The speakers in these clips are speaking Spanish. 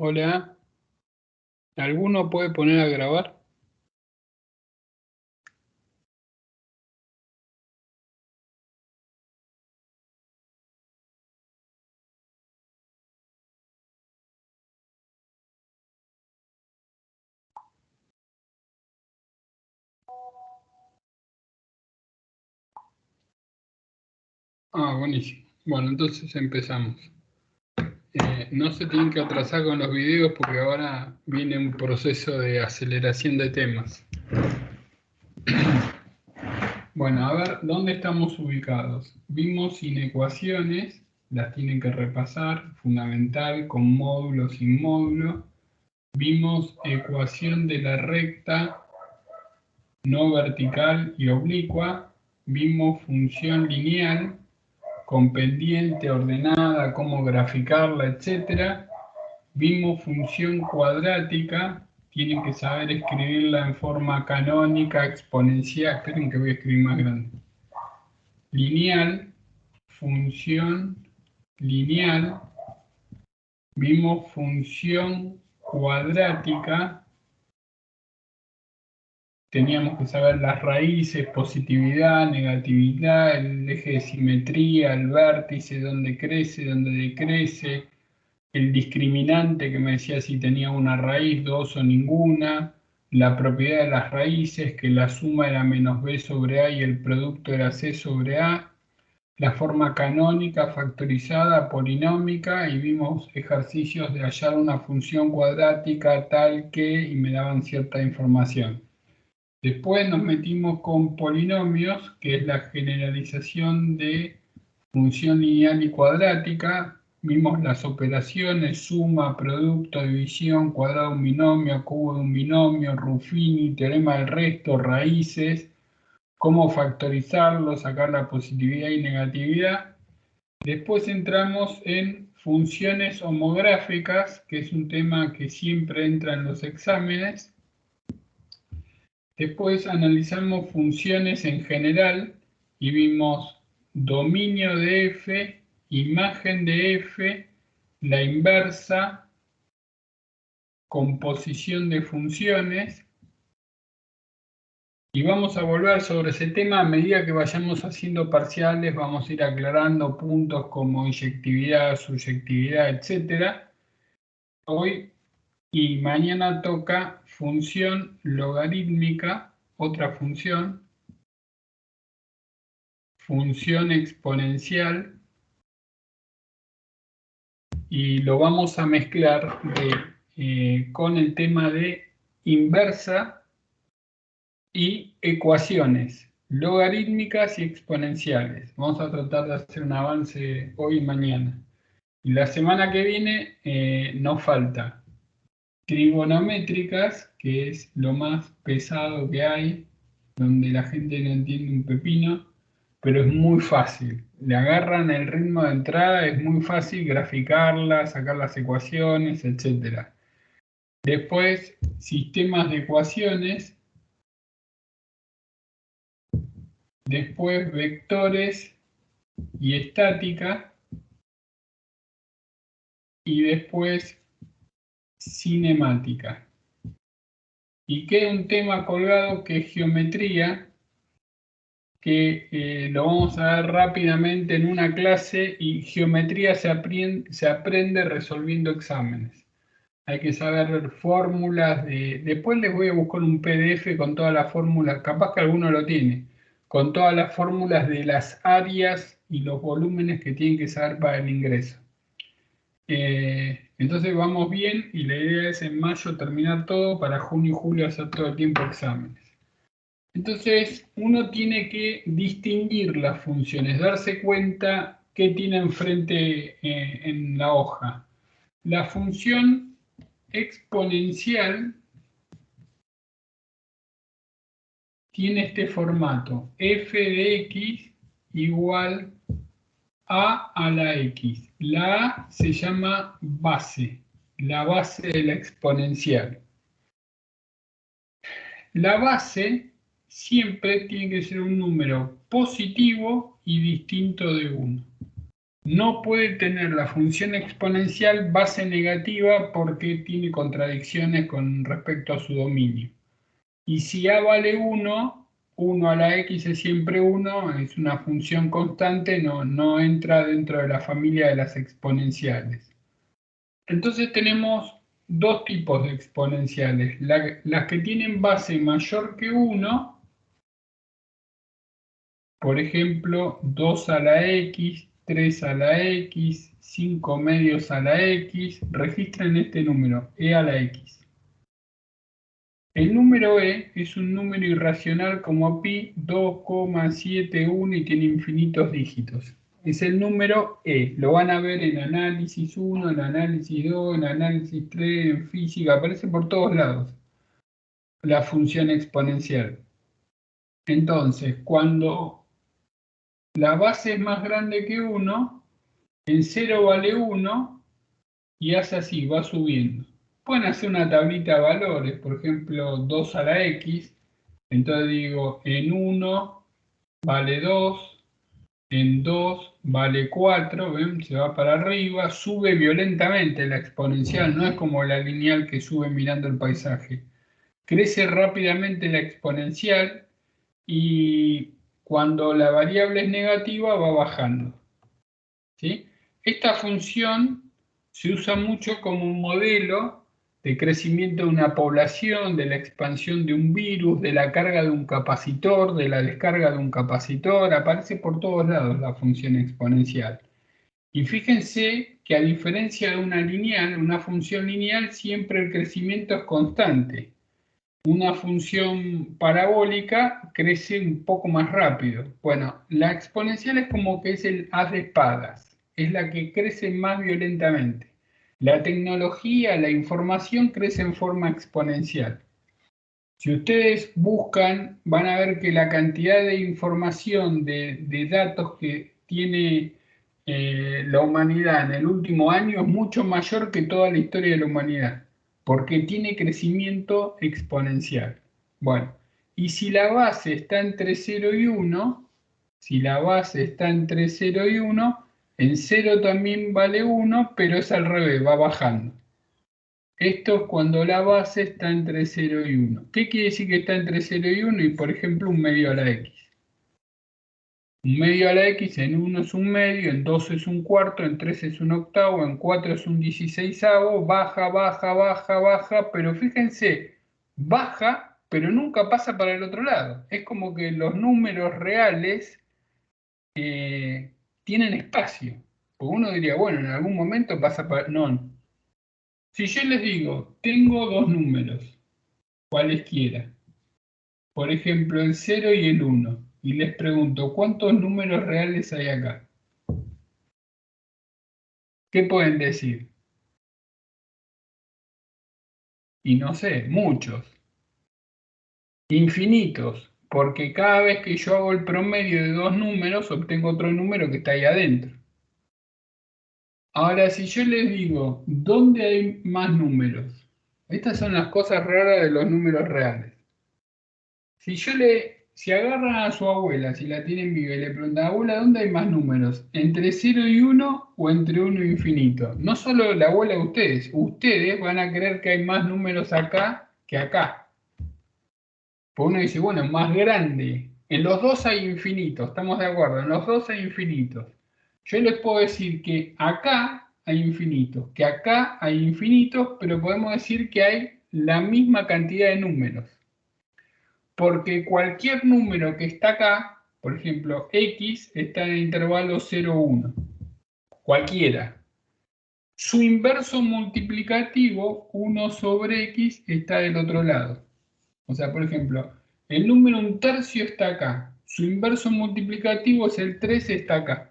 Hola, ¿alguno puede poner a grabar? Buenísimo. Bueno, entonces empezamos. No se tienen que atrasar con los videos porque ahora viene un proceso de aceleración de temas. Bueno, a ver, ¿dónde estamos ubicados? Vimos inecuaciones, las tienen que repasar, fundamental, con módulo, sin módulo. Vimos ecuación de la recta no vertical y oblicua. Vimos función lineal con pendiente ordenada, cómo graficarla, etcétera. Vimos función cuadrática, tienen que saber escribirla en forma canónica, exponencial. Esperen que voy a escribir más grande. Lineal, función lineal. Vimos función cuadrática. Teníamos que saber las raíces, positividad, negatividad, el eje de simetría, el vértice, dónde crece, dónde decrece, el discriminante que me decía si tenía una raíz, dos o ninguna, la propiedad de las raíces, que la suma era menos b sobre a y el producto era c sobre a, la forma canónica, factorizada, polinómica, y vimos ejercicios de hallar una función cuadrática tal que, y me daban cierta información. Después nos metimos con polinomios, que es la generalización de función lineal y cuadrática. Vimos las operaciones, suma, producto, división, cuadrado de un binomio, cubo de un binomio, Ruffini, teorema del resto, raíces, cómo factorizarlo, sacar la positividad y negatividad. Después entramos en funciones homográficas, que es un tema que siempre entra en los exámenes. Después analizamos funciones en general y vimos dominio de f, imagen de f, la inversa, composición de funciones. Y vamos a volver sobre ese tema a medida que vayamos haciendo parciales, vamos a ir aclarando puntos como inyectividad, subyectividad, etc. Hoy y mañana toca función logarítmica, otra función exponencial, y lo vamos a mezclar con el tema de inversa y ecuaciones logarítmicas y exponenciales. Vamos a tratar de hacer un avance hoy y mañana. Y la semana que viene nos falta trigonométricas, que es lo más pesado que hay, donde la gente no entiende un pepino, pero es muy fácil. Le agarran el ritmo de entrada, es muy fácil graficarla, sacar las ecuaciones, etc. Después, sistemas de ecuaciones, después vectores y estática, y después cinemática. Y queda un tema colgado que es geometría, que lo vamos a ver rápidamente en una clase, y geometría se aprende resolviendo exámenes. Hay que saber fórmulas después les voy a buscar un PDF con todas las fórmulas, capaz que alguno lo tiene, con todas las fórmulas de las áreas y los volúmenes que tienen que saber para el ingreso. Entonces vamos bien, y la idea es en mayo terminar todo para junio y julio hacer todo el tiempo exámenes. Entonces, uno tiene que distinguir las funciones, darse cuenta qué tiene enfrente en la hoja. La función exponencial tiene este formato: f de x igual a la x. La a se llama base, la base de la exponencial. La base siempre tiene que ser un número positivo y distinto de 1. no puede tener la función exponencial base negativa porque tiene contradicciones con respecto a su dominio. Y si a vale 1, 1 a la x es siempre 1, es una función constante, no entra dentro de la familia de las exponenciales. Entonces tenemos dos tipos de exponenciales, las que tienen base mayor que 1, por ejemplo, 2 a la x, 3 a la x, 5 medios a la x, registren este número, e a la x. El número e es un número irracional como pi 2,71 y tiene infinitos dígitos. Es el número e, lo van a ver en análisis 1, en análisis 2, en análisis 3, en física, aparece por todos lados la función exponencial. Entonces, cuando la base es más grande que 1, en 0 vale 1 y hace así, va subiendo. Pueden hacer una tablita de valores, por ejemplo, 2 a la x. Entonces digo, en 1 vale 2, en 2 vale 4, ¿ven? Se va para arriba, sube violentamente la exponencial, no es como la lineal que sube mirando el paisaje. Crece rápidamente la exponencial y cuando la variable es negativa va bajando, ¿sí? Esta función se usa mucho como un modelo de crecimiento de una población, de la expansión de un virus, de la carga de un capacitor, de la descarga de un capacitor, aparece por todos lados la función exponencial. Y fíjense que a diferencia de una lineal, una función lineal siempre el crecimiento es constante. Una función parabólica crece un poco más rápido. Bueno, la exponencial es como que es el as de espadas, es la que crece más violentamente. La tecnología, la información crece en forma exponencial. Si ustedes buscan, van a ver que la cantidad de información, de datos que tiene la humanidad en el último año es mucho mayor que toda la historia de la humanidad, porque tiene crecimiento exponencial. Bueno, y si la base está entre 0 y 1, si la base está entre 0 y 1, en 0 también vale 1, pero es al revés, va bajando. Esto es cuando la base está entre 0 y 1. ¿Qué quiere decir que está entre 0 y 1? Y por ejemplo, un medio a la x. Un medio a la x en 1 es un medio, en 2 es un cuarto, en 3 es un octavo, en 4 es un 16avo, baja, baja, baja, baja, pero fíjense, baja, pero nunca pasa para el otro lado. Es como que los números reales tienen espacio. Porque uno diría, bueno, en algún momento pasa para... No. Si yo les digo, tengo dos números, cualesquiera, por ejemplo el 0 y el 1, y les pregunto, ¿cuántos números reales hay acá? ¿Qué pueden decir? Y no sé, muchos, infinitos, porque cada vez que yo hago el promedio de dos números, obtengo otro número que está ahí adentro. Ahora, si yo les digo, ¿dónde hay más números? Estas son las cosas raras de los números reales. Si agarran a su abuela, si la tienen viva, y le preguntan, abuela, ¿dónde hay más números? ¿Entre 0 y 1 o entre 1 e infinito? No solo la abuela de ustedes van a creer que hay más números acá que acá. Pues uno dice, bueno, más grande. En los dos hay infinitos, estamos de acuerdo, en los dos hay infinitos. Yo les puedo decir que acá hay infinitos, que acá hay infinitos, pero podemos decir que hay la misma cantidad de números. Porque cualquier número que está acá, por ejemplo, x está en el intervalo 0, 1, cualquiera. Su inverso multiplicativo, 1 sobre x, está del otro lado. O sea, por ejemplo, el número 1/3 está acá. Su inverso multiplicativo es el 3, está acá.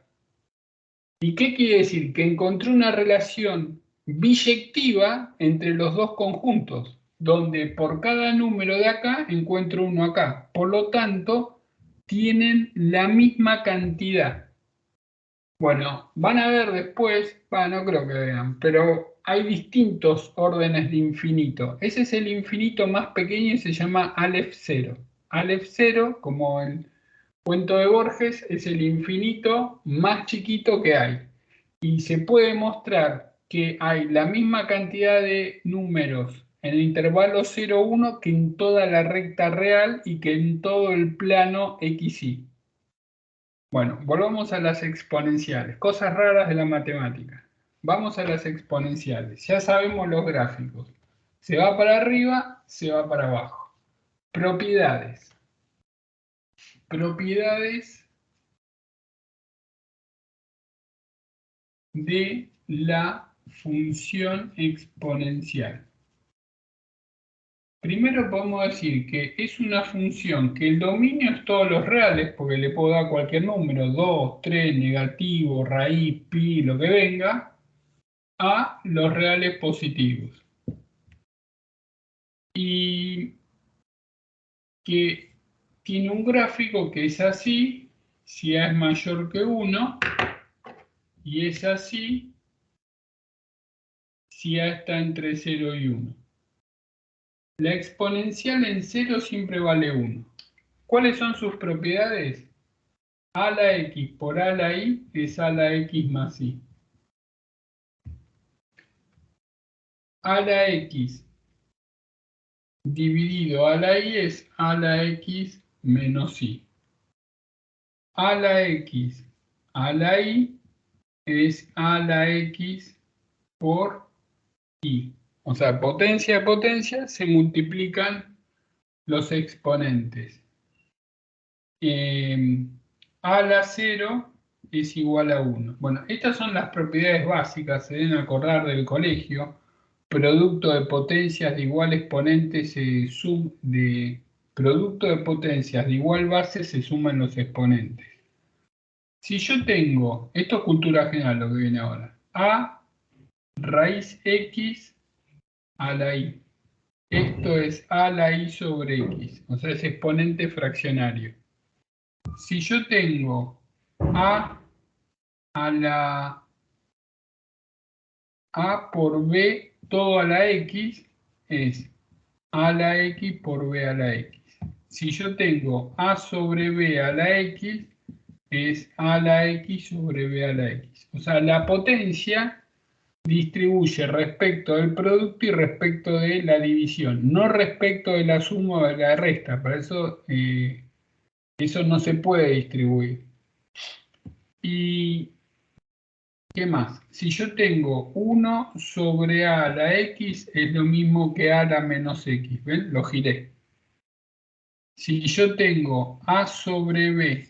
¿Y qué quiere decir? Que encontré una relación biyectiva entre los dos conjuntos, donde por cada número de acá encuentro uno acá. Por lo tanto, tienen la misma cantidad. Bueno, van a ver después, no creo que vean, pero hay distintos órdenes de infinito. Ese es el infinito más pequeño y se llama Aleph 0. Aleph 0, como el cuento de Borges, es el infinito más chiquito que hay. Y se puede mostrar que hay la misma cantidad de números en el intervalo 0, 1 que en toda la recta real y que en todo el plano XY. Bueno, volvamos a las exponenciales, cosas raras de la matemática. Vamos a las exponenciales. Ya sabemos los gráficos. Se va para arriba, se va para abajo. Propiedades. Propiedades de la función exponencial. Primero podemos decir que es una función que el dominio es todos los reales, porque le puedo dar cualquier número, 2, 3, negativo, raíz, pi, lo que venga, a los reales positivos. Y que tiene un gráfico que es así, si A es mayor que 1, y es así, si A está entre 0 y 1. La exponencial en 0 siempre vale 1. ¿Cuáles son sus propiedades? A a la x por a a la y es a a la x más y. A a la x dividido a la y es a a la x menos y. A a la x a la y es a a la x por y. O sea, potencia a potencia se multiplican los exponentes. A a la 0 es igual a 1. Bueno, estas son las propiedades básicas, se deben acordar del colegio. Producto de potencias de igual exponente producto de potencias de igual base se suman los exponentes. Si yo tengo, esto es cultura general lo que viene ahora, a raíz x a la y. Esto es a la y sobre x, o sea, es exponente fraccionario. Si yo tengo a la a por b todo a la x, es a la x por b a la x. Si yo tengo a sobre b a la x, es a la x sobre b a la x. O sea, la potencia distribuye respecto del producto y respecto de la división, no respecto de la suma o de la resta. Para eso, eso no se puede distribuir. ¿Y qué más? Si yo tengo 1 sobre a a la x, es lo mismo que a la menos x. ¿Ven? Lo giré. Si yo tengo a sobre b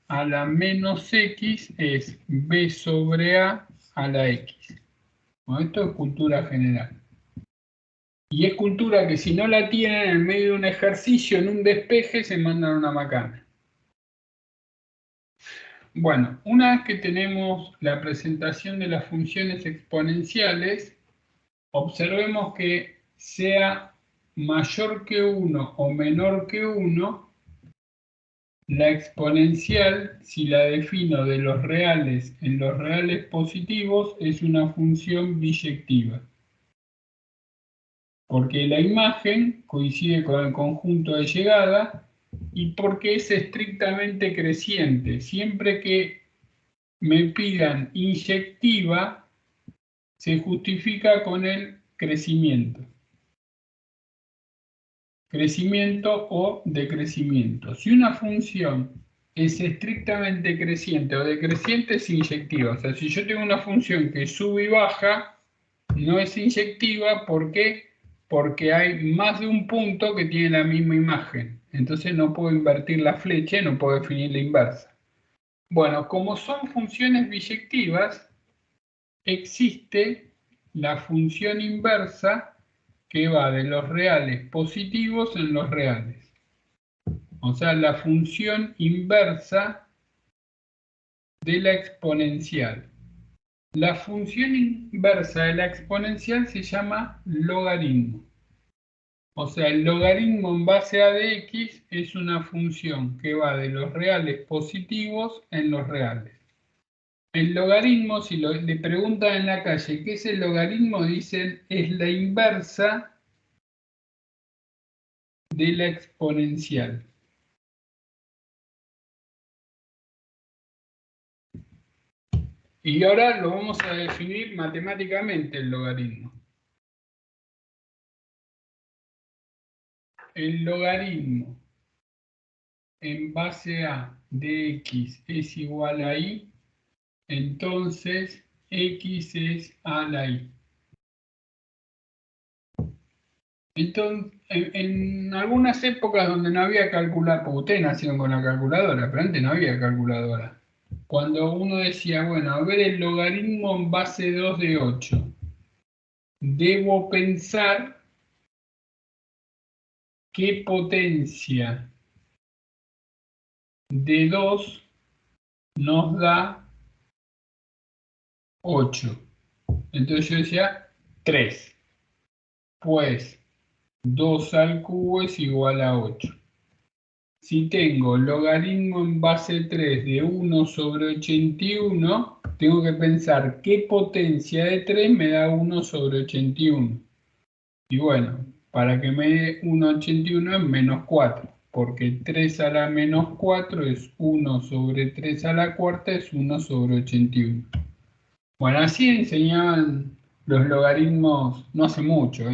a la menos x, es b sobre a la x. Bueno, esto es cultura general. Y es cultura que si no la tienen en medio de un ejercicio, en un despeje, se mandan una macana. Bueno, una vez que tenemos la presentación de las funciones exponenciales, observemos que sea mayor que 1 o menor que 1, la exponencial, si la defino de los reales en los reales positivos, es una función biyectiva. Porque la imagen coincide con el conjunto de llegada y porque es estrictamente creciente. Siempre que me pidan inyectiva, se justifica con el crecimiento. Crecimiento o decrecimiento. Si una función es estrictamente creciente o decreciente, es inyectiva. O sea, si yo tengo una función que sube y baja, no es inyectiva. ¿Por qué? Porque hay más de un punto que tiene la misma imagen. Entonces no puedo invertir la flecha y no puedo definir la inversa. Bueno, como son funciones biyectivas, existe la función inversa que va de los reales positivos en los reales. O sea, la función inversa de la exponencial. La función inversa de la exponencial se llama logaritmo. O sea, el logaritmo en base a de x es una función que va de los reales positivos en los reales. El logaritmo, si le preguntan en la calle qué es el logaritmo, dicen es la inversa de la exponencial. Y ahora lo vamos a definir matemáticamente el logaritmo. El logaritmo en base a de x es igual a y, entonces x es a la y. Entonces, en algunas épocas donde no había calculadora, porque ustedes nacieron con la calculadora, pero antes no había calculadora. Cuando uno decía, bueno, a ver el logaritmo en base 2 de 8, debo pensar qué potencia de 2 nos da 8. Entonces yo decía 3, pues 2 al cubo es igual a 8. Si tengo logaritmo en base 3 de 1 sobre 81, tengo que pensar qué potencia de 3 me da 1 sobre 81. Y bueno, para que me dé 1,81 es menos 4, porque 3 a la menos 4 es 1 sobre 3 a la cuarta es 1 sobre 81. Bueno, así enseñaban los logaritmos no hace mucho,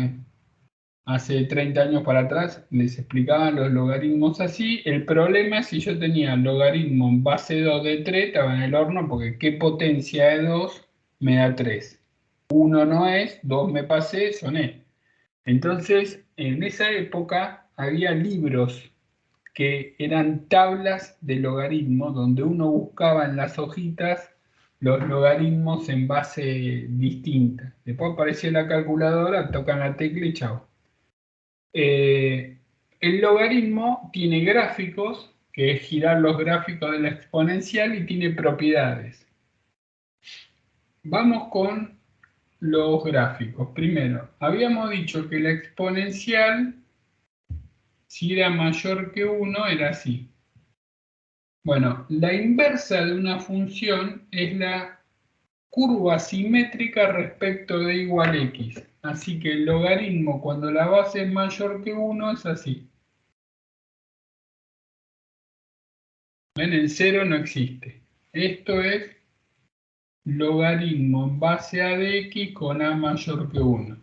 Hace 30 años para atrás les explicaban los logaritmos así. El problema es si yo tenía logaritmo en base 2 de 3, estaba en el horno porque qué potencia de 2 me da 3. 1 no es, 2 me pasé, soné. Entonces, en esa época había libros que eran tablas de logaritmos donde uno buscaba en las hojitas los logaritmos en base distinta. Después aparecía la calculadora, tocan la tecla y chao. El logaritmo tiene gráficos, que es girar los gráficos de la exponencial, y tiene propiedades. Vamos con los gráficos. Primero, habíamos dicho que la exponencial, si era mayor que 1, era así. Bueno, la inversa de una función es la curva simétrica respecto de igual a x. Así que el logaritmo cuando la base es mayor que 1 es así. ¿Ven? El 0 no existe. Esto es logaritmo en base a de x con a mayor que 1.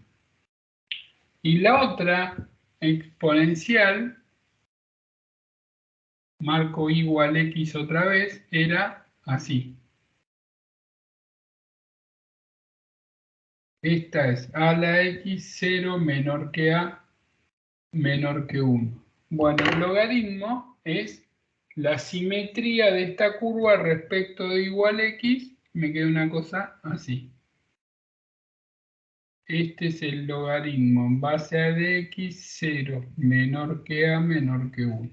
Y la otra exponencial, marco igual x otra vez, era así. Esta es a la x 0 menor que a menor que 1. Bueno, el logaritmo es la simetría de esta curva respecto de igual a x, me queda una cosa así. Este es el logaritmo en base a de x 0 menor que a menor que 1.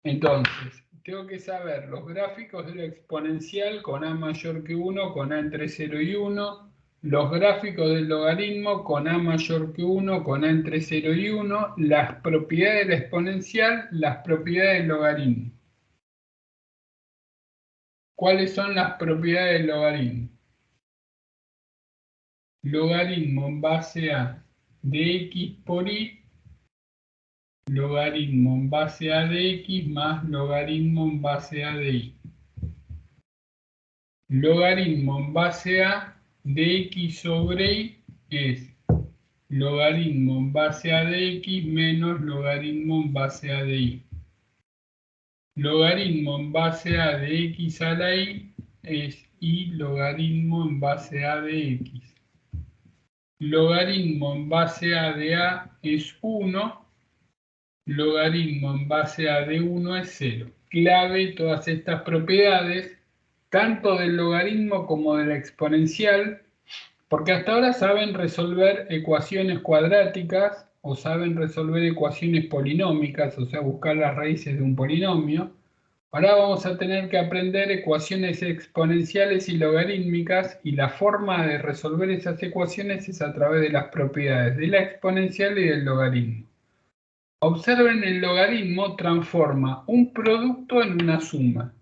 Entonces, tengo que saber los gráficos de la exponencial con a mayor que 1, con a entre 0 y 1, los gráficos del logaritmo con a mayor que 1, con a entre 0 y 1, las propiedades de la exponencial, las propiedades del logaritmo. ¿Cuáles son las propiedades del logaritmo? Logaritmo en base a de x por y, logaritmo en base a de x más logaritmo en base a de y. Logaritmo en base a de x sobre y es logaritmo en base a de x menos logaritmo en base a de y. Logaritmo en base a de x a la y es y logaritmo en base a de x. Logaritmo en base a de a es 1, logaritmo en base a de 1 es 0. Clave todas estas propiedades, tanto del logaritmo como de la exponencial, porque hasta ahora saben resolver ecuaciones cuadráticas o saben resolver ecuaciones polinómicas, o sea, buscar las raíces de un polinomio. Ahora vamos a tener que aprender ecuaciones exponenciales y logarítmicas, y la forma de resolver esas ecuaciones es a través de las propiedades de la exponencial y del logaritmo. Observen, el logaritmo transforma un producto en una suma,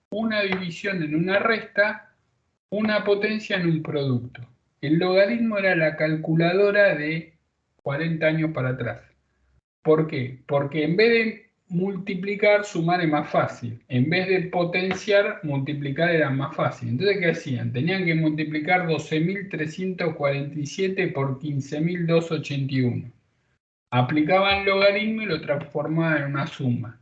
una división en una resta, una potencia en un producto. El logaritmo era la calculadora de 40 años para atrás. ¿Por qué? Porque en vez de multiplicar, sumar es más fácil. En vez de potenciar, multiplicar era más fácil. Entonces, ¿qué hacían? Tenían que multiplicar 12.347 por 15.281. Aplicaban logaritmo y lo transformaban en una suma.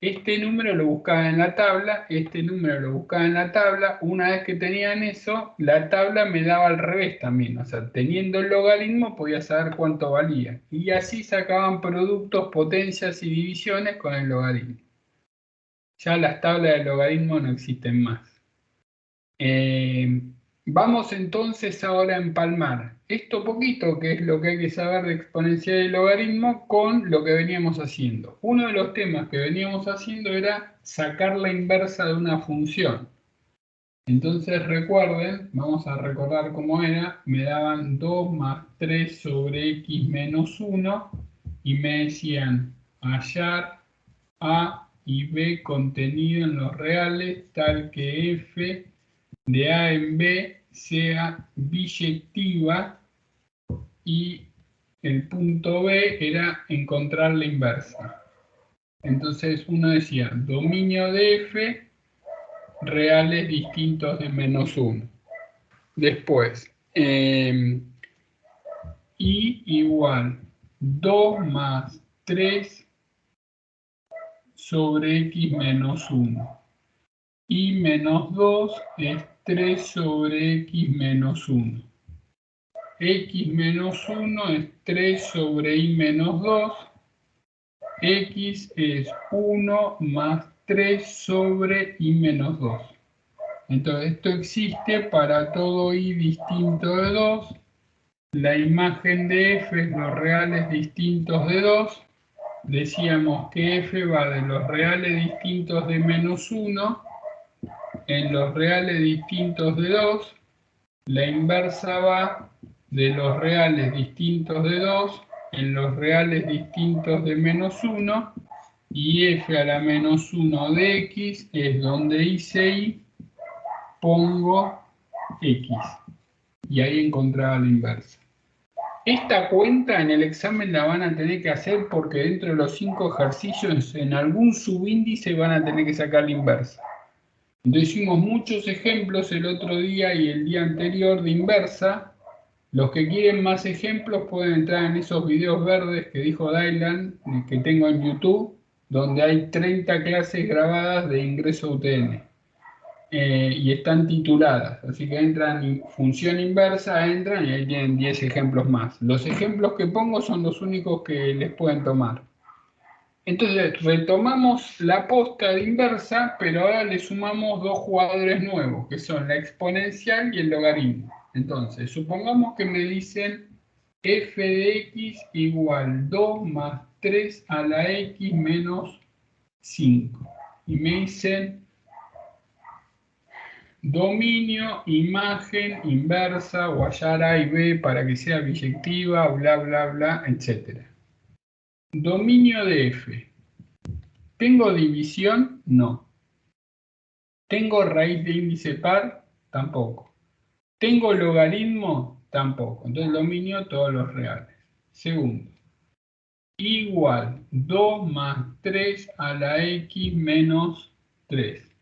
Este número lo buscaba en la tabla, este número lo buscaba en la tabla. Una vez que tenían eso, la tabla me daba al revés también. O sea, teniendo el logaritmo podía saber cuánto valía. Y así sacaban productos, potencias y divisiones con el logaritmo. Ya las tablas de logaritmo no existen más. Vamos entonces ahora a empalmar esto poquito, que es lo que hay que saber de exponencial y logaritmo, con lo que veníamos haciendo. Uno de los temas que veníamos haciendo era sacar la inversa de una función. Entonces recuerden, vamos a recordar cómo era, me daban 2 más 3 sobre x menos 1 y me decían hallar a y b contenido en los reales tal que f de A en B sea biyectiva y el punto B era encontrar la inversa. Entonces uno decía dominio de F reales distintos de menos 1. Después, I igual 2 más 3 sobre x menos 1. Y menos 2 es 3 sobre x menos 1. X menos 1 es 3 sobre y menos 2. X es 1 más 3 sobre y menos 2. Entonces esto existe para todo y distinto de 2. La imagen de f es los reales distintos de 2. Decíamos que f va de los reales distintos de menos 1 en los reales distintos de 2. La inversa va de los reales distintos de 2 en los reales distintos de menos 1 y f a la menos 1 de x es donde hice y pongo x y ahí encontraba la inversa. Esta cuenta en el examen la van a tener que hacer porque dentro de los 5 ejercicios en algún subíndice van a tener que sacar la inversa. Entonces hicimos muchos ejemplos el otro día y el día anterior de inversa. Los que quieren más ejemplos pueden entrar en esos videos verdes que dijo Dylan, que tengo en YouTube, donde hay 30 clases grabadas de ingreso a UTN. Y están tituladas, así que entran en función inversa, entran y ahí tienen 10 ejemplos más. Los ejemplos que pongo son los únicos que les pueden tomar. Entonces retomamos la posta de inversa, pero ahora le sumamos dos jugadores nuevos, que son la exponencial y el logaritmo. Entonces, supongamos que me dicen f de x igual 2 más 3 a la x menos 5. Y me dicen dominio, imagen, inversa, o hallar a y b para que sea biyectiva, bla, bla, bla, etc. Dominio de f. ¿Tengo división? No. ¿Tengo raíz de índice par? Tampoco. ¿Tengo logaritmo? Tampoco. Entonces dominio todos los reales. Segundo. Igual 2 más 3 a la x menos 3.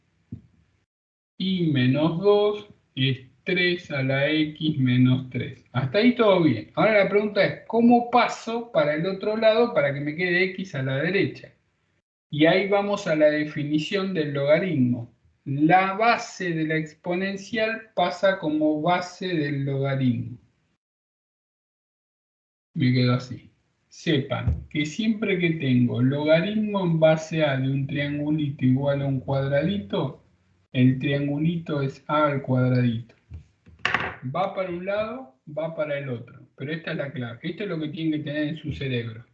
Y menos 2 es 3 a la x menos 3. Hasta ahí todo bien. Ahora la pregunta es, ¿cómo paso para el otro lado para que me quede x a la derecha? Y ahí vamos a la definición del logaritmo. La base de la exponencial pasa como base del logaritmo. Me quedo así. Sepan que siempre que tengo logaritmo en base a de un triangulito igual a un cuadradito, el triangulito es a al cuadradito. Va para un lado, va para el otro. Pero esta es la clave. Esto es lo que tienen que tener en su cerebro.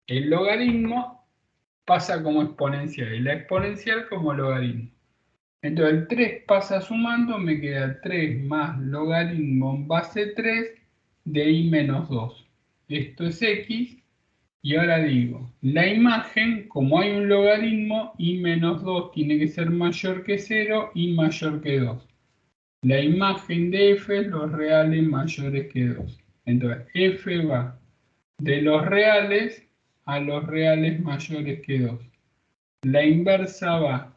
El logaritmo pasa como exponencial y la exponencial como logaritmo. Entonces el 3 pasa sumando, me queda 3 más logaritmo en base 3 de y menos 2. Esto es x, y ahora digo, la imagen, como hay un logaritmo, y menos 2 tiene que ser mayor que 0 y mayor que 2. La imagen de f es los reales mayores que 2. Entonces f va de los reales a los reales mayores que 2. La inversa va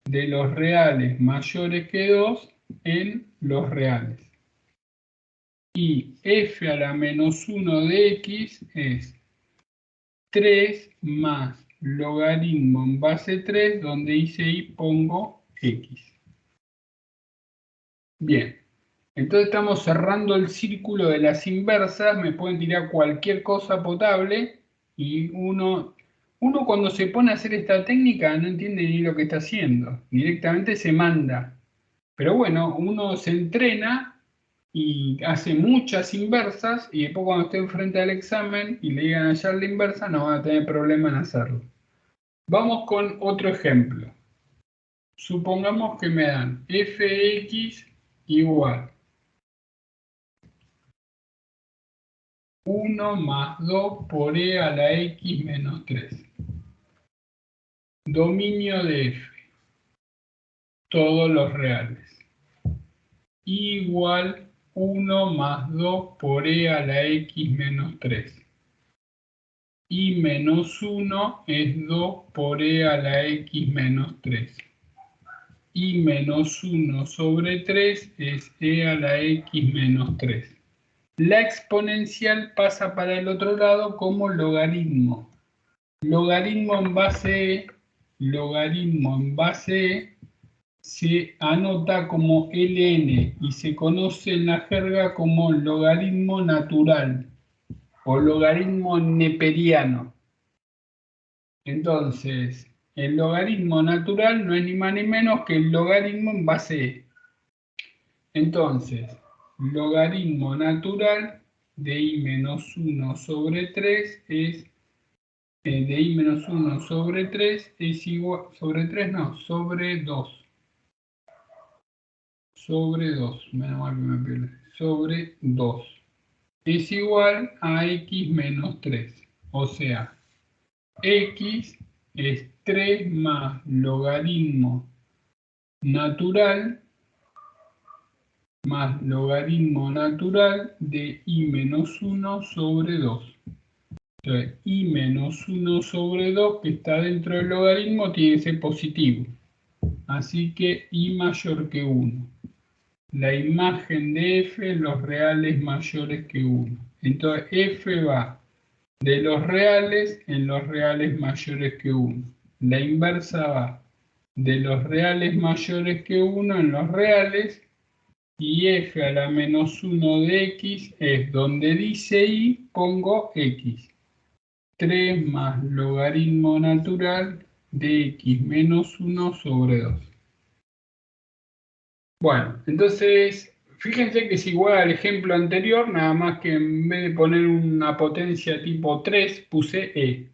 de los reales mayores que 2 en los reales. Y f a la menos 1 de x es 3 más logaritmo en base 3, donde hice y pongo x. Bien, entonces estamos cerrando el círculo de las inversas. Me pueden tirar cualquier cosa potable y uno cuando se pone a hacer esta técnica no entiende ni lo que está haciendo. Directamente se manda. Pero bueno, uno se entrena y hace muchas inversas y después cuando esté frente al examen y le digan hallar la inversa no van a tener problema en hacerlo. Vamos con otro ejemplo. Supongamos que me dan fx igual 1 más 2 por e a la x menos 3. Dominio de f, todos los reales. Igual 1 más 2 por e a la x menos 3. Y menos 1 es 2 por e a la x menos 3. Y menos 1 sobre 3 es e a la x menos 3. La exponencial pasa para el otro lado como logaritmo. Logaritmo en base e, logaritmo en base e, se anota como ln y se conoce en la jerga como logaritmo natural o logaritmo neperiano. Entonces, el logaritmo natural no es ni más ni menos que el logaritmo en base e. Entonces, logaritmo natural de i menos 1 sobre 3 es de i menos 1 sobre 3 es igual, sobre 3 no, sobre 2. Sobre 2, menos mal que me pierde, sobre 2. Es igual a x menos 3. O sea, x es 3 más logaritmo natural de i menos 1 sobre 2. Entonces, i menos 1 sobre 2 que está dentro del logaritmo tiene que ser positivo. Así que i mayor que 1. La imagen de f, los reales mayores que 1. Entonces f va de los reales en los reales mayores que 1. La inversa va de los reales mayores que 1 en los reales. Y f a la menos 1 de x es donde dice y pongo x. 3 más logaritmo natural de x menos 1 sobre 2. Bueno, entonces, fíjense que es igual al ejemplo anterior, nada más que en vez de poner una potencia tipo 3, puse e.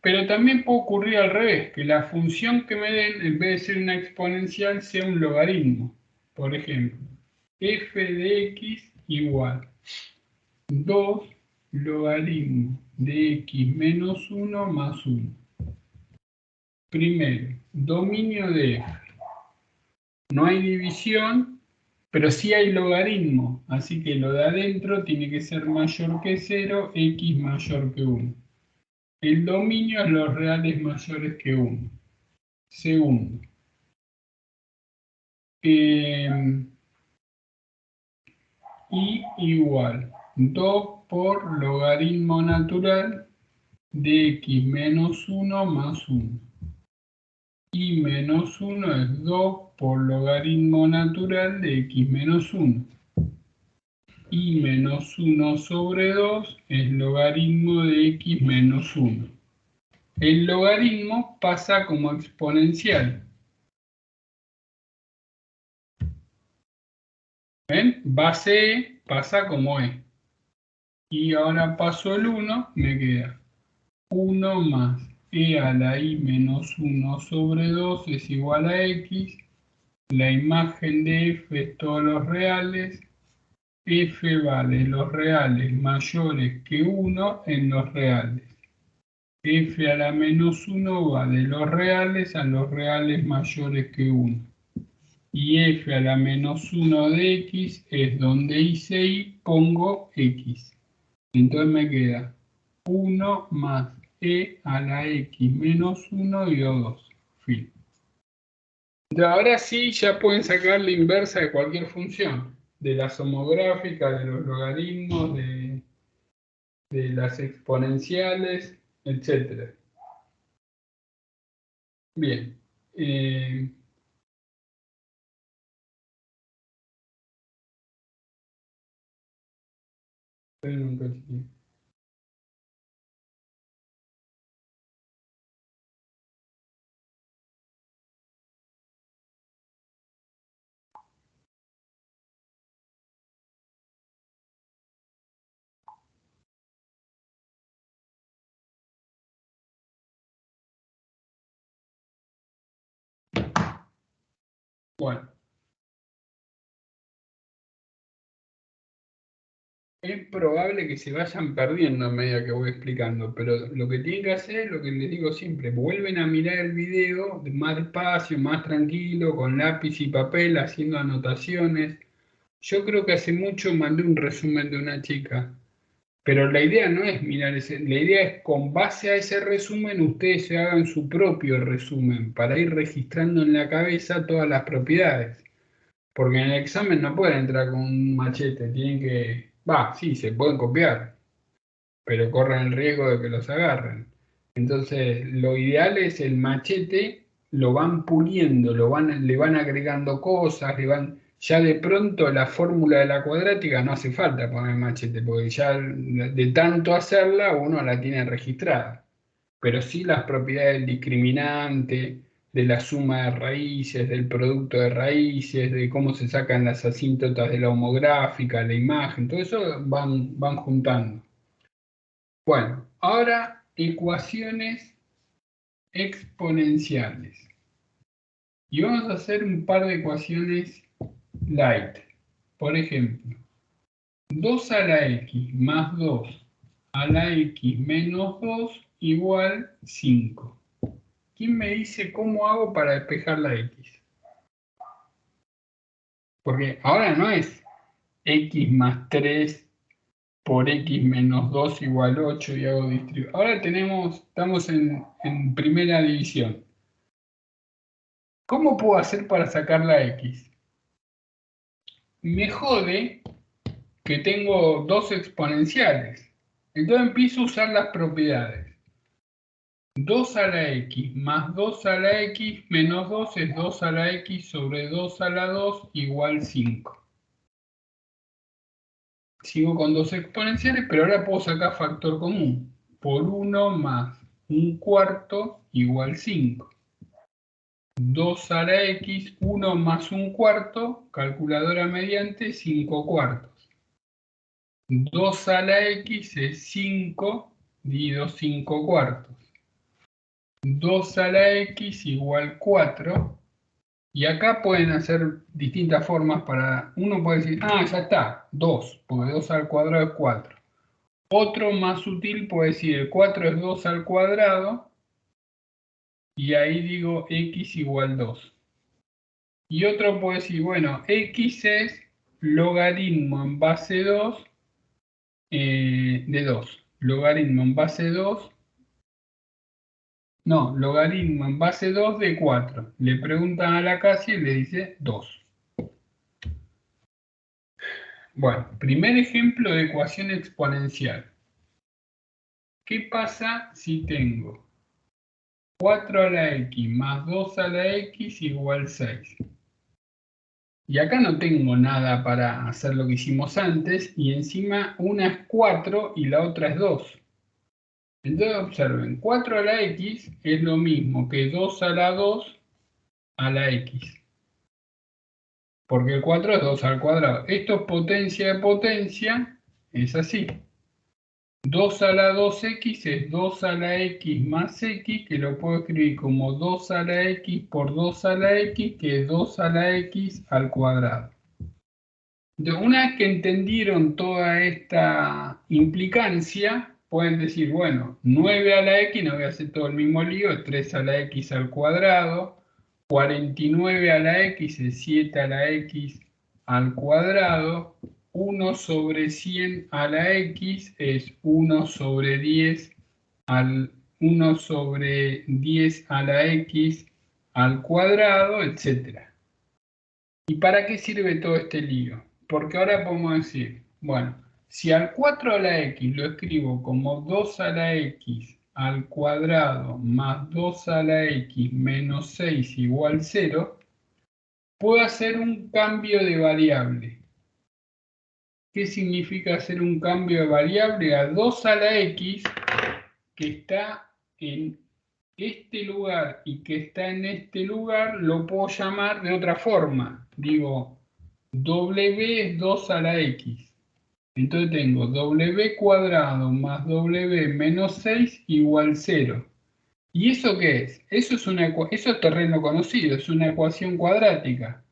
Pero también puede ocurrir al revés, que la función que me den, en vez de ser una exponencial, sea un logaritmo. Por ejemplo, f de x igual 2 logaritmo de x menos 1 más 1. Primero, dominio de f. No hay división, pero sí hay logaritmo, así que lo de adentro tiene que ser mayor que 0, x mayor que 1. El dominio es los reales mayores que 1. Segundo, y igual 2 por logaritmo natural de x menos 1 más 1. Y menos 1 es 2 por logaritmo natural de x menos 1. Y menos 1 sobre 2 es logaritmo de x menos 1. El logaritmo pasa como exponencial. ¿Ven? Base e pasa como e. Y ahora paso el 1, me queda 1 más e a la i menos 1 sobre 2 es igual a x. La imagen de f es todos los reales. F va de los reales mayores que 1 en los reales. F a la menos 1 va de los reales a los reales mayores que 1. Y f a la menos 1 de x es donde hice y pongo x. Entonces me queda 1 más e a la x menos 1 y O2. Fin. Entonces, ahora sí ya pueden sacar la inversa de cualquier función, de las homográficas, de los logaritmos, de las exponenciales, etc. Bien. Esperen un cachito. Bueno, es probable que se vayan perdiendo a medida que voy explicando, pero lo que tienen que hacer es lo que les digo siempre, vuelven a mirar el video más despacio, más tranquilo, con lápiz y papel, haciendo anotaciones. Yo creo que hace mucho mandé un resumen de una chica, pero la idea no es mirar ese, la idea es con base a ese resumen ustedes se hagan su propio resumen para ir registrando en la cabeza todas las propiedades. Porque en el examen no pueden entrar con un machete, tienen que, sí, se pueden copiar, pero corren el riesgo de que los agarren. Entonces, lo ideal es el machete, lo van puliendo, le van agregando cosas, ya de pronto la fórmula de la cuadrática no hace falta poner machete, porque ya de tanto hacerla uno la tiene registrada. Pero sí las propiedades del discriminante, de la suma de raíces, del producto de raíces, de cómo se sacan las asíntotas de la homográfica, la imagen, todo eso van juntando. Bueno, ahora ecuaciones exponenciales. Y vamos a hacer un par de ecuaciones light. Por ejemplo, 2 a la x más 2 a la x menos 2 igual 5. ¿Quién me dice cómo hago para despejar la x? Porque ahora no es x más 3 por x menos 2 igual 8 y hago distribución. Ahora estamos en primera división. ¿Cómo puedo hacer para sacar la x? Me jode que tengo dos exponenciales. Entonces empiezo a usar las propiedades. 2 a la x más 2 a la x menos 2 es 2 a la x sobre 2 a la 2 igual 5. Sigo con dos exponenciales, pero ahora puedo sacar factor común. Por 1 más un cuarto igual 5. 2 a la x, 1 más un cuarto, calculadora mediante, 5 cuartos. 2 a la x es 5 dividido 5 cuartos. 2 a la x igual 4. Y acá pueden hacer distintas formas para... Uno puede decir, ya está, 2, porque 2 al cuadrado es 4. Otro más sutil puede decir, el 4 es 2 al cuadrado, y ahí digo x igual 2. Y otro puede decir, bueno, x es logaritmo en base 2 de 2. Logaritmo en base 2. No, logaritmo en base 2 de 4. Le preguntan a la Casi y le dice 2. Bueno, primer ejemplo de ecuación exponencial. ¿Qué pasa si tengo 4 a la x más 2 a la x igual 6? Y acá no tengo nada para hacer lo que hicimos antes, y encima una es 4 y la otra es 2. Entonces observen, 4 a la x es lo mismo que 2 a la 2 a la x. Porque el 4 es 2 al cuadrado. Esto es potencia de potencia, es así. 2 a la 2x es 2 a la x más x, que lo puedo escribir como 2 a la x por 2 a la x, que es 2 a la x al cuadrado. Entonces, una vez que entendieron toda esta implicancia, pueden decir, bueno, 9 a la x, no voy a hacer todo el mismo lío, es 3 a la x al cuadrado, 49 a la x es 7 a la x al cuadrado, 1 sobre 100 a la x es 1 sobre 10 al 1 sobre 10 a la x al cuadrado, etc. ¿Y para qué sirve todo este lío? Porque ahora podemos decir, bueno, si al 4 a la x lo escribo como 2 a la x al cuadrado más 2 a la x menos 6 igual 0, puedo hacer un cambio de variable. ¿Qué significa hacer un cambio de variable? A 2 a la x, que está en este lugar y que está en este lugar, lo puedo llamar de otra forma. Digo, w es 2 a la x. Entonces tengo w cuadrado más w menos 6 igual 0. ¿Y eso qué es? Eso es terreno conocido, es una ecuación cuadrática.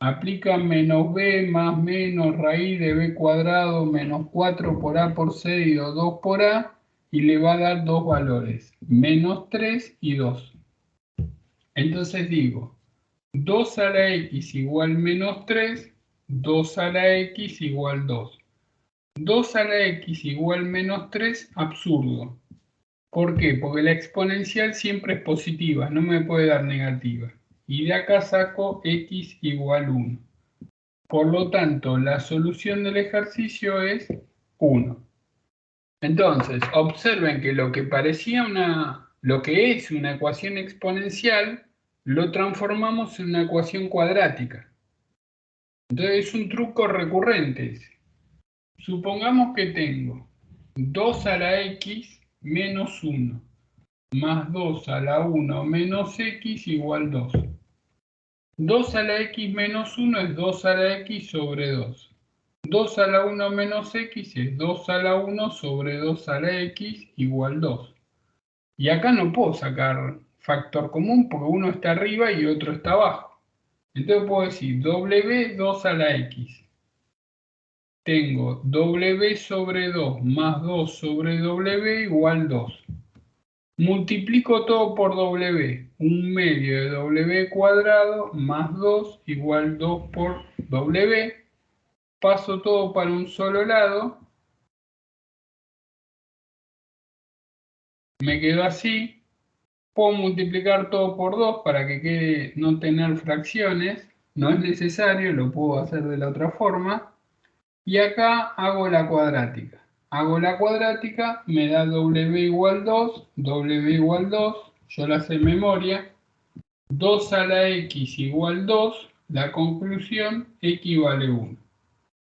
Aplica menos b más menos raíz de b cuadrado menos 4 por a por c dividido 2 por a y le va a dar dos valores, menos 3 y 2. Entonces digo, 2 a la x igual menos 3, 2 a la x igual 2. 2 a la x igual menos 3, absurdo. ¿Por qué? Porque la exponencial siempre es positiva, no me puede dar negativa. Y de acá saco x igual 1. Por lo tanto, la solución del ejercicio es 1. Entonces, observen que lo que es una ecuación exponencial, lo transformamos en una ecuación cuadrática. Entonces, es un truco recurrente. Supongamos que tengo 2 a la x menos 1, más 2 a la 1 menos x igual 2. 2 a la x menos 1 es 2 a la x sobre 2. 2 a la 1 menos x es 2 a la 1 sobre 2 a la x igual 2. Y acá no puedo sacar factor común porque uno está arriba y otro está abajo. Entonces puedo decir w 2 a la x. Tengo w sobre 2 más 2 sobre w igual 2. Multiplico todo por w. 1/2 de w cuadrado más 2 igual 2 por w. Paso todo para un solo lado. Me quedo así. Puedo multiplicar todo por 2 para que quede no tener fracciones. No es necesario, lo puedo hacer de la otra forma. Y acá hago la cuadrática. Hago la cuadrática, me da w igual 2, w igual 2, yo la sé en memoria. 2 a la x igual 2, la conclusión, x vale 1.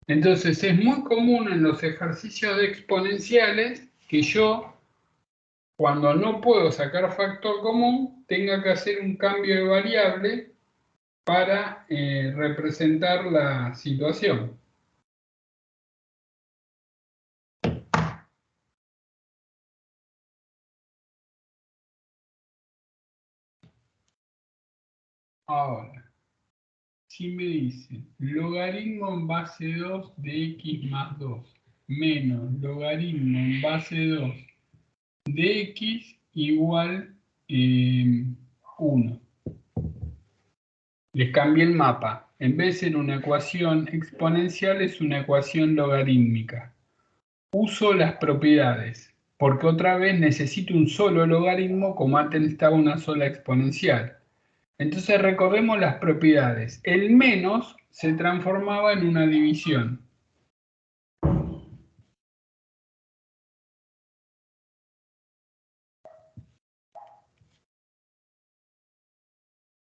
Entonces es muy común en los ejercicios de exponenciales que yo, cuando no puedo sacar factor común, tenga que hacer un cambio de variable para representar la situación. Ahora, si me dice logaritmo en base 2 de x más 2 menos logaritmo en base 2 de x igual 1. Les cambié el mapa. En vez de ser una ecuación exponencial, es una ecuación logarítmica. Uso las propiedades, porque otra vez necesito un solo logaritmo como antes estaba una sola exponencial. Entonces recordemos las propiedades. El menos se transformaba en una división.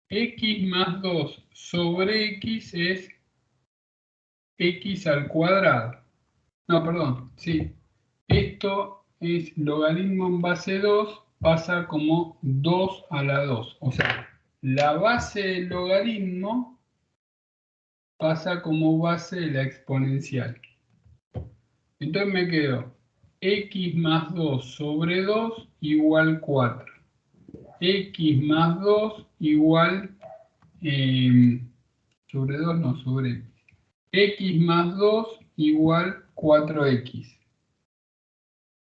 X más 2 sobre x es x al cuadrado. No, perdón, sí. Esto es logaritmo en base 2, pasa como 2 a la 2. O sea, la base del logaritmo pasa como base de la exponencial. Entonces me quedo x más 2 sobre 2 igual 4. X más 2 igual sobre 2, no, sobre x. X más 2 igual 4x.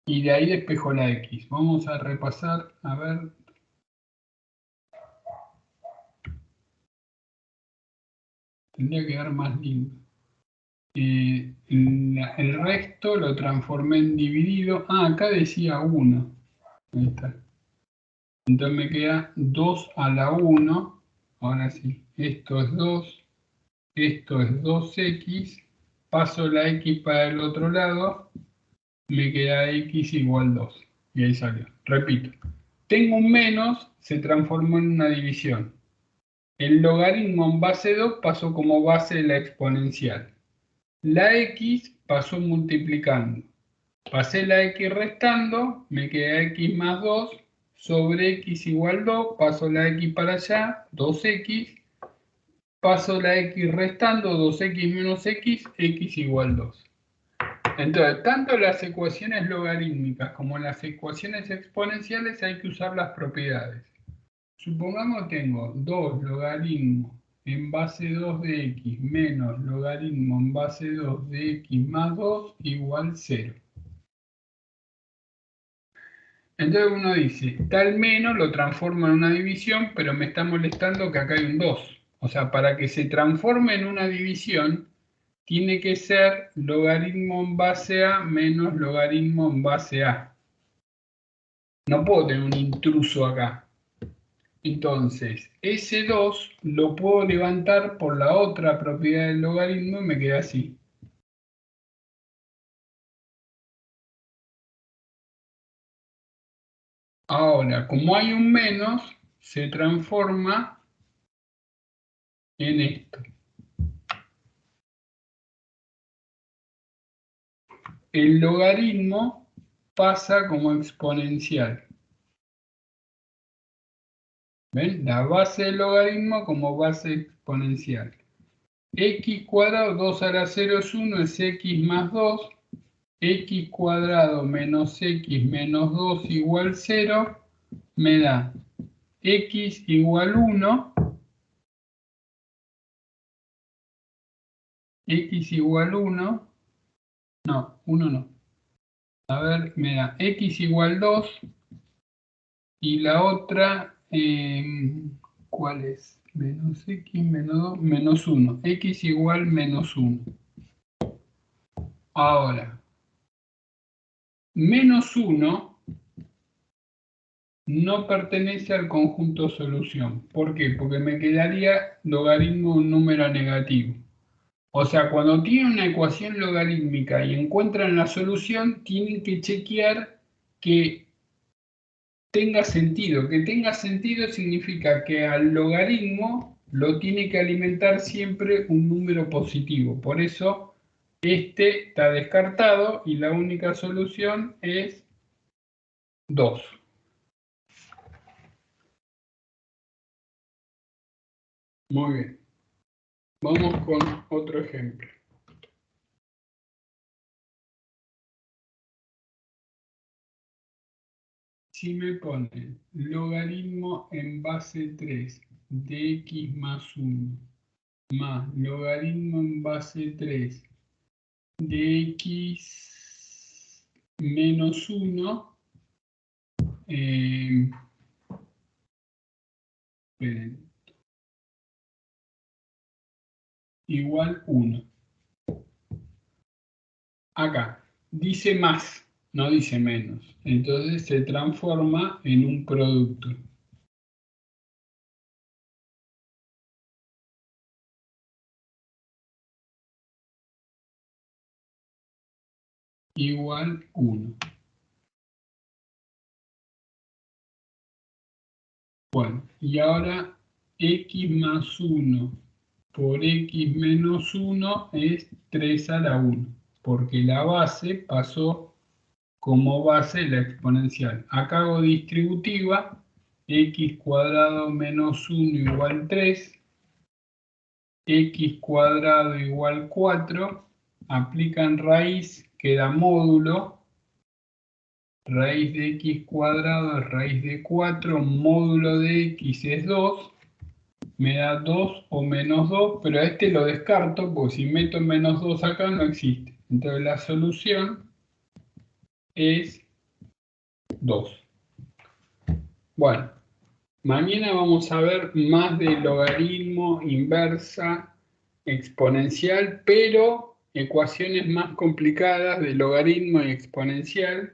Y de ahí despejo la x. Vamos a repasar, a ver. Tendría que dar más lindo. El resto lo transformé en dividido. Ah, acá decía 1. Ahí está. Entonces me queda 2 a la 1. Ahora sí, esto es 2. Esto es 2x. Paso la x para el otro lado. Me queda x igual 2. Y ahí salió. Repito. Tengo un menos, se transformó en una división. El logaritmo en base 2 pasó como base de la exponencial. La x pasó multiplicando. Pasé la x restando, me queda x más 2 sobre x igual 2. Paso la x para allá, 2x. Paso la x restando, 2x menos x, x igual 2. Entonces, tanto las ecuaciones logarítmicas como las ecuaciones exponenciales hay que usar las propiedades. Supongamos que tengo 2 logaritmo en base 2 de x menos logaritmo en base 2 de x más 2 igual 0. Entonces uno dice, tal menos lo transforma en una división, pero me está molestando que acá hay un 2. O sea, para que se transforme en una división, tiene que ser logaritmo en base a menos logaritmo en base a. No puedo tener un intruso acá. Entonces, ese 2 lo puedo levantar por la otra propiedad del logaritmo y me queda así. Ahora, como hay un menos, se transforma en esto. El logaritmo pasa como exponencial. ¿Ven? La base del logaritmo como base exponencial. X cuadrado, 2 a la 0 es 1, es x más 2. X cuadrado menos x menos 2 igual 0, me da x igual 1, x igual 1, no, 1 no. A ver, me da x igual 2 y la otra, ¿cuál es? Menos x menos 2, menos 1. X igual menos 1. Ahora, menos 1 no pertenece al conjunto solución. ¿Por qué? Porque me quedaría logaritmo de un número negativo. O sea, cuando tienen una ecuación logarítmica y encuentran la solución, tienen que chequear que tenga sentido. Que tenga sentido significa que al logaritmo lo tiene que alimentar siempre un número positivo. Por eso, este está descartado y la única solución es 2. Muy bien. Vamos con otro ejemplo. Si me ponen logaritmo en base 3 de x más 1 más logaritmo en base 3 de x menos 1, esperen, igual 1. Acá dice más, no dice menos. Entonces se transforma en un producto. Igual 1. Bueno, y ahora x más 1 por x menos 1 es 3 a la 1, porque la base pasó como base la exponencial. Acá hago distributiva, x cuadrado menos 1 igual 3, x cuadrado igual 4, aplican raíz, queda módulo, raíz de x cuadrado es raíz de 4, módulo de x es 2, me da 2 o menos 2, pero a este lo descarto porque si meto menos 2 acá no existe. Entonces la solución es 2. Bueno, mañana vamos a ver más de logaritmo, inversa, exponencial, pero ecuaciones más complicadas de logaritmo y exponencial.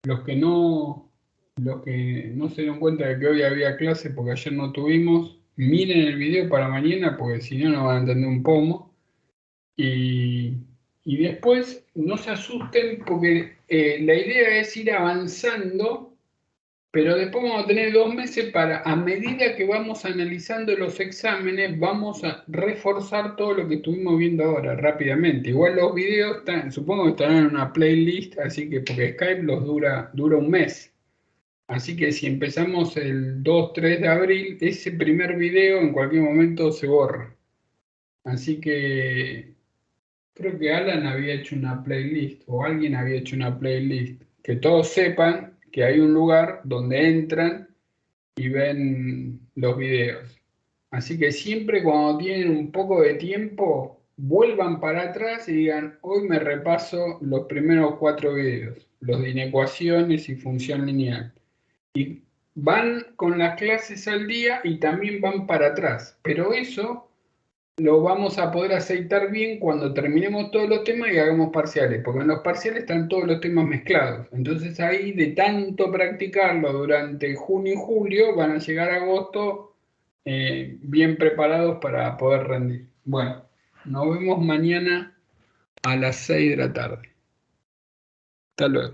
Los que no se dieron cuenta de que hoy había clase porque ayer no tuvimos, miren el video para mañana porque si no, no van a entender un pomo. Y después no se asusten porque la idea es ir avanzando, pero después vamos a tener 2 meses para, a medida que vamos analizando los exámenes, vamos a reforzar todo lo que estuvimos viendo ahora rápidamente. Igual los videos supongo que estarán en una playlist, así que porque Skype los dura un mes. Así que si empezamos el 2-3 de abril, ese primer video en cualquier momento se borra. Así que creo que Alan había hecho una playlist o alguien había hecho una playlist. Que todos sepan que hay un lugar donde entran y ven los videos. Así que siempre cuando tienen un poco de tiempo, vuelvan para atrás y digan, hoy me repaso los primeros 4 videos, los de inecuaciones y función lineal. Y van con las clases al día y también van para atrás. Pero eso lo vamos a poder aceitar bien cuando terminemos todos los temas y hagamos parciales, porque en los parciales están todos los temas mezclados. Entonces ahí de tanto practicarlo durante junio y julio van a llegar a agosto bien preparados para poder rendir. Bueno, nos vemos mañana a las 6 de la tarde. Hasta luego.